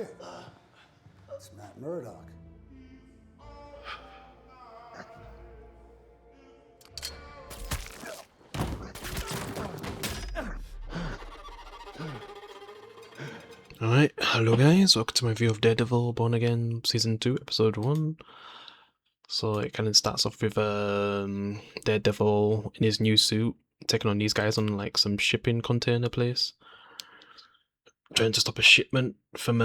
shit. It's Matt Murdock. Alright, hello guys, welcome to my review of Daredevil Born Again Season 2, Episode 1. So it kind of starts off with Daredevil in his new suit, taking on these guys on like some shipping container place. Trying to stop a shipment from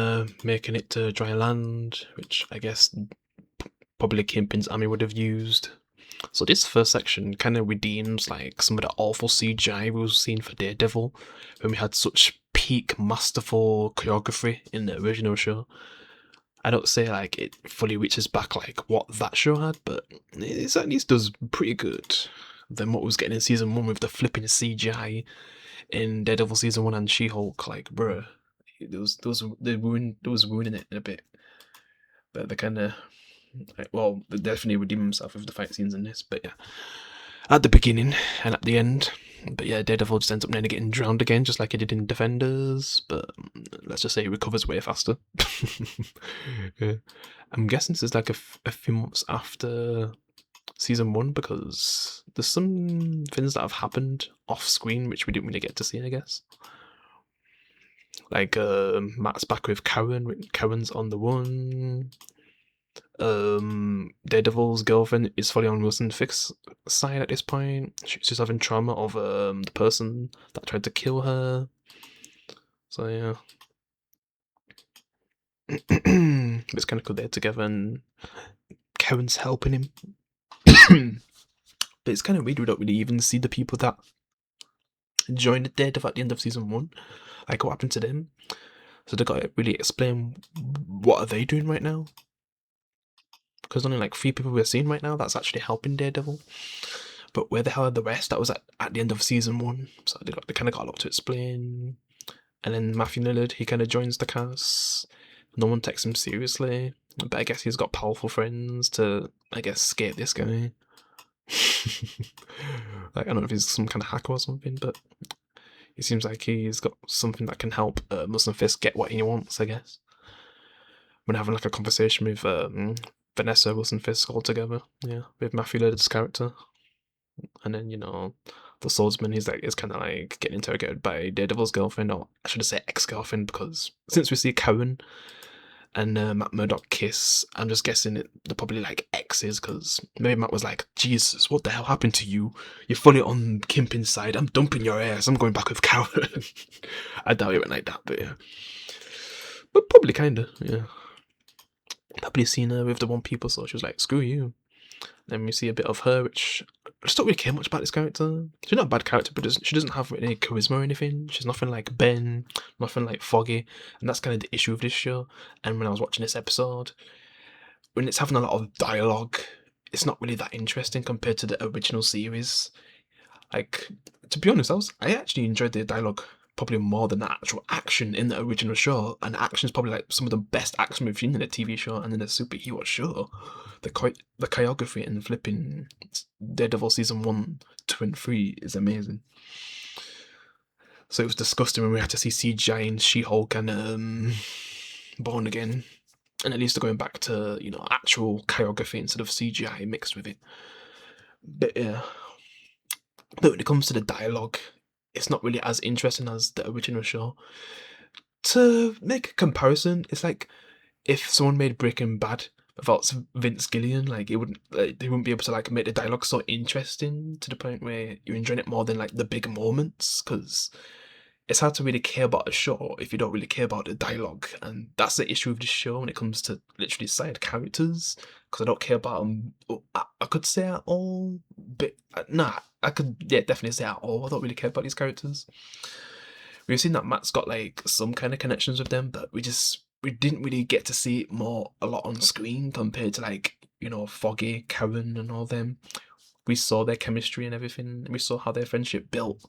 making it to dry land, which I guess probably Kingpin's army would have used. So this first section kind of redeems like some of the awful CGI we was seeing for Daredevil when we had such peak masterful choreography in the original show. I don't say like it fully reaches back like what that show had, but it at least does pretty good than what was getting in season 1 with the flipping CGI in Daredevil season 1 and She-Hulk. Like, bruh, they was ruining it in a bit. But they kind of, well, they definitely redeem themselves with the fight scenes in this. But yeah, at the beginning and at the end. But yeah, Daredevil just ends up nearly getting drowned again, just like he did in Defenders. But let's just say he recovers way faster. Yeah. I'm guessing this is like a few months after season 1 because there's some things that have happened off screen which we didn't really get to see, I guess. Like Matt's back with Karen. Karen's on the run. Daredevil's girlfriend is fully on Wilson Fisk's side at this point. She's having trauma of the person that tried to kill her. So yeah. It's kind of cool they're together and Karen's helping him. But it's kind of weird we don't really even see the people that joined Daredevil at the end of season 1. Like what happened to them? So they got to really explain what are they doing right now. Because only like 3 people we're seeing right now that's actually helping Daredevil. But where the hell are the rest? That was at the end of season 1. So they kind of got a lot to explain. And then Matthew Lillard, he kind of joins the cast. No one takes him seriously. But I guess he's got powerful friends to, I guess, scare this guy. Like, I don't know if he's some kind of hacker or something, but it seems like he's got something that can help Muslim Fisk get what he wants, I guess. When having like a conversation with Vanessa Wilson Fisk all together, yeah, with Matthew Lillard's character. And then, the swordsman, is kind of like getting interrogated by Daredevil's girlfriend, or I should say ex-girlfriend, because since we see Karen and Matt Murdock kiss, I'm just guessing they're probably like exes, because maybe Matt was like, Jesus, what the hell happened to you? You're fully on Kingpin's side. I'm dumping your ass. I'm going back with Karen. I doubt it went like that, but yeah. But probably kind of, yeah. Probably seen her with the one people, so she was like, screw you. Then we see a bit of her, which I just don't really care much about this character. She's not a bad character, but she doesn't have any charisma or anything. She's nothing like Ben, nothing like Foggy, and that's kind of the issue of this show. And when I was watching this episode, when it's having a lot of dialogue, it's not really that interesting compared to the original series. Like, to be honest, I actually enjoyed the dialogue probably more than the actual action in the original show, and the action is probably like some of the best action we've seen in a TV show and in a superhero show. The choreography in flipping Daredevil season 1, 2, and 3 is amazing. So it was disgusting when we had to see CGI in She-Hulk and Born Again, and at least they're going back to actual choreography instead of CGI mixed with it. But yeah. But when it comes to the dialogue, it's not really as interesting as the original show. To make a comparison, it's like if someone made Breaking Bad without Vince Gilligan, like they wouldn't be able to like make the dialogue so interesting to the point where you're enjoying it more than like the big moments, because it's hard to really care about a show if you don't really care about the dialogue, and that's the issue with this show when it comes to literally side characters, because I don't care about them. I could say at all, but I could definitely say at all. I don't really care about these characters. We've seen that Matt's got like some kind of connections with them, but we didn't really get to see it a lot on screen compared to like Foggy, Karen, and all them. We saw their chemistry and everything. We saw how their friendship built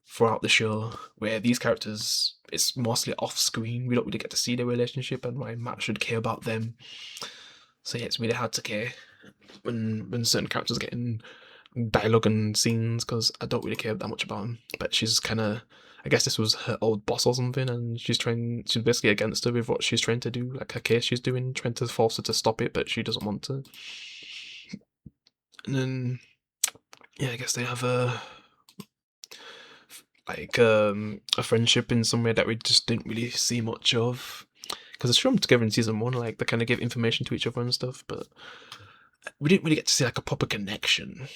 throughout the show, where these characters, it's mostly off screen. We don't really get to see their relationship and why Matt should care about them. So yeah, it's really hard to care when certain characters get in dialogue and scenes, because I don't really care that much about them. But she's kind of, I guess this was her old boss or something, and she's basically against her with what she's trying to do, like her case she's doing, trying to force her to stop it, but she doesn't want to. And then, yeah, I guess they have a friendship in some way that we just didn't really see much of. Because it's shown together in season 1, like they kind of give information to each other and stuff, but we didn't really get to see like a proper connection.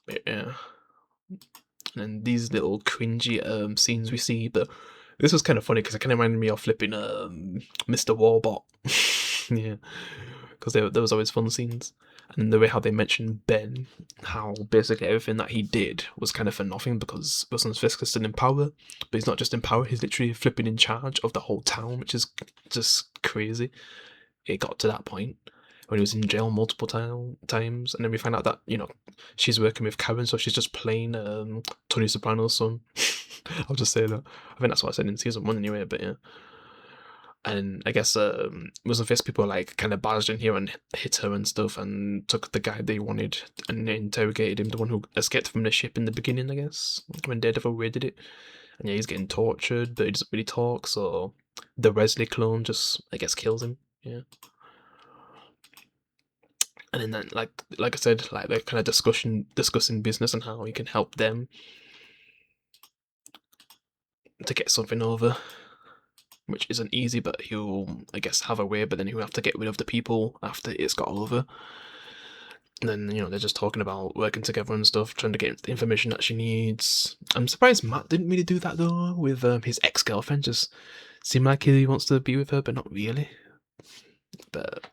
But, yeah. And then these little cringy scenes we see, but this was kind of funny because it kind of reminded me of flipping Mr. Warbot. Yeah, because there was always fun scenes, and the way how they mentioned Ben, how basically everything that he did was kind of for nothing because Wilson Fisk is still in power, but he's not just in power; he's literally flipping in charge of the whole town, which is just crazy. It got to that point when he was in jail multiple times, and then we find out that she's working with Karen, so she's just playing Tony Soprano's son. I'll just say that. I think that's what I said in season 1 anyway, but yeah. And I guess Muslim Fist people like kind of barged in here and hit her and stuff, and took the guy they wanted and interrogated him, the one who escaped from the ship in the beginning, I guess, when Daredevil raided it. And yeah, he's getting tortured, but he doesn't really talk, so the Wesley clone just, I guess, kills him. Yeah. And then like I said, like they're kind of discussing business and how he can help them to get something over, which isn't easy, but he'll, I guess, have a way, but then he'll have to get rid of the people after it's got over. And then, they're just talking about working together and stuff, trying to get the information that she needs. I'm surprised Matt didn't really do that, though, with his ex-girlfriend. Just seemed like he wants to be with her, but not really. But,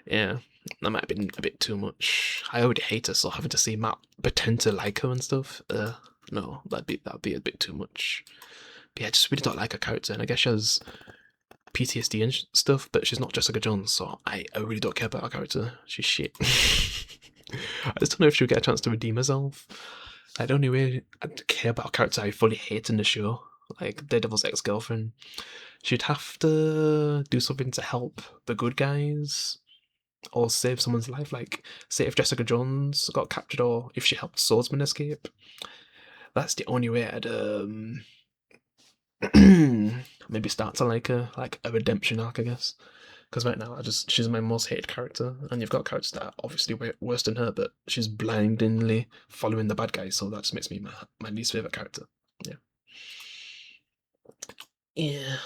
yeah, that might have been a bit too much. I already hate her, so having to see Matt pretend to like her and stuff, no, that'd be a bit too much. But yeah, I just really don't like her character, and I guess she has PTSD and stuff, but she's not Jessica Jones, so I really don't care about her character. She's shit. I just don't know if she'll get a chance to redeem herself. Like, the only way I'd care about a character I fully hate in the show, like Daredevil's ex-girlfriend, she'd have to do something to help the good guys or save someone's life. Like, say if Jessica Jones got captured or if she helped Swordsman escape. That's the only way I'd maybe start to like a redemption arc, I guess. Because right now, she's my most hated character, and you've got characters that are obviously way worse than her, but she's blindingly following the bad guys, so that just makes me my least favorite character. Yeah. Yeah.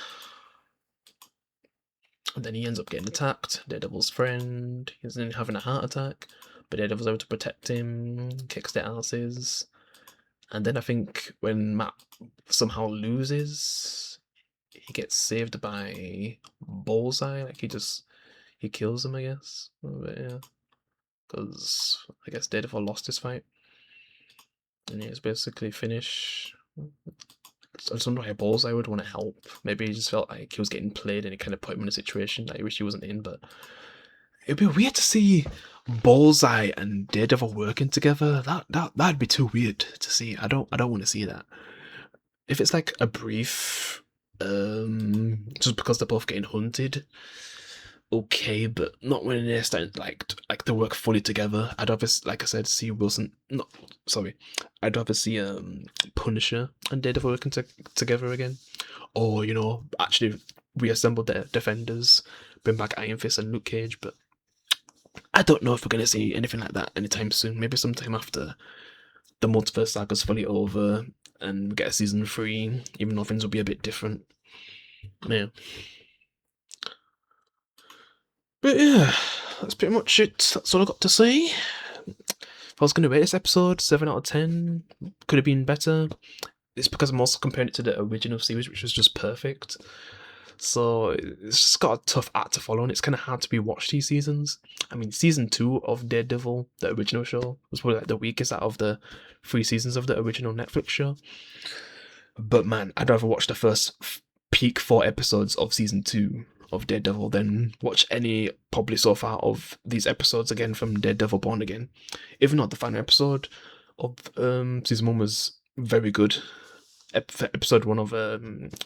And then he ends up getting attacked. Daredevil's friend. He's then having a heart attack, but Daredevil's able to protect him, kicks their asses. And then I think when Matt somehow loses, he gets saved by Bullseye. Like he kills him, I guess. But yeah, because I guess Daredevil lost his fight, and yeah, it's basically finished. I just wonder why Bullseye would want to help. Maybe he just felt like he was getting played, and it kind of put him in a situation that he wish he wasn't in. But it'd be weird to see Bullseye and Daredevil working together. That'd be too weird to see. I don't want to see that. If it's like a brief, just because they're both getting hunted, okay, but not when they're starting like to work fully together. I'd rather, like I said, see Wilson. No, sorry, I'd rather see Punisher and Daredevil working together again, or actually reassemble their defenders, bring back Iron Fist and Luke Cage. But I don't know if we're gonna see anything like that anytime soon. Maybe sometime after the multiverse saga's fully over and we get a season 3, even though things will be a bit different. Yeah. But yeah, that's pretty much it. That's all I got to say. If I was going to rate this episode, 7 out of 10, could have been better. It's because I'm also comparing it to the original series, which was just perfect. So it's just got a tough act to follow, and it's kind of hard to rewatch these seasons. I mean, season 2 of Daredevil, the original show, was probably like the weakest out of the 3 seasons of the original Netflix show. But man, I'd rather watch the first peak 4 episodes of season 2 of Daredevil than watch any probably so far of these episodes again from Daredevil Born Again. Even though the final episode of season 1 was very good. Episode 1 of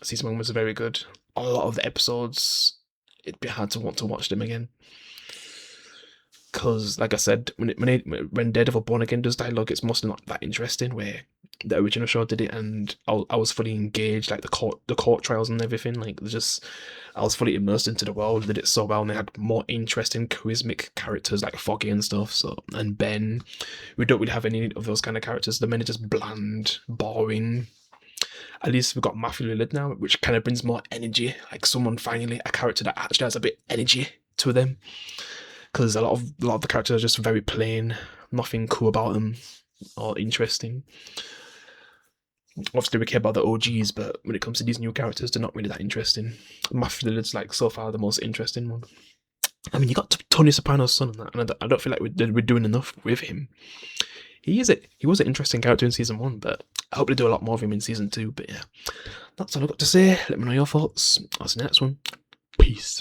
season 1 was very good. A lot of the episodes, it'd be hard to want to watch them again. Because, like I said, when Daredevil Born Again does dialogue, it's mostly not that interesting, where the original show did it, and I was fully engaged, like the court trials and everything. Like just I was fully immersed into the world. They did it so well, and they had more interesting, charismatic characters like Foggy and stuff. So and Ben, we don't really have any of those kind of characters. The men are just bland, boring. At least we've got Matthew Lillard now, which kind of brings more energy. Like someone finally, a character that actually has a bit energy to them. Because a lot of the characters are just very plain, nothing cool about them or interesting. Obviously, we care about the OGs, but when it comes to these new characters, they're not really that interesting. Matthew Lillard's like so far the most interesting one. I mean, you got Tony Soprano's son and that, and I don't feel like we're doing enough with him. He was an interesting character in season 1, but I hope they do a lot more of him in season 2. But yeah, that's all I've got to say. Let me know your thoughts. That's the next one. Peace.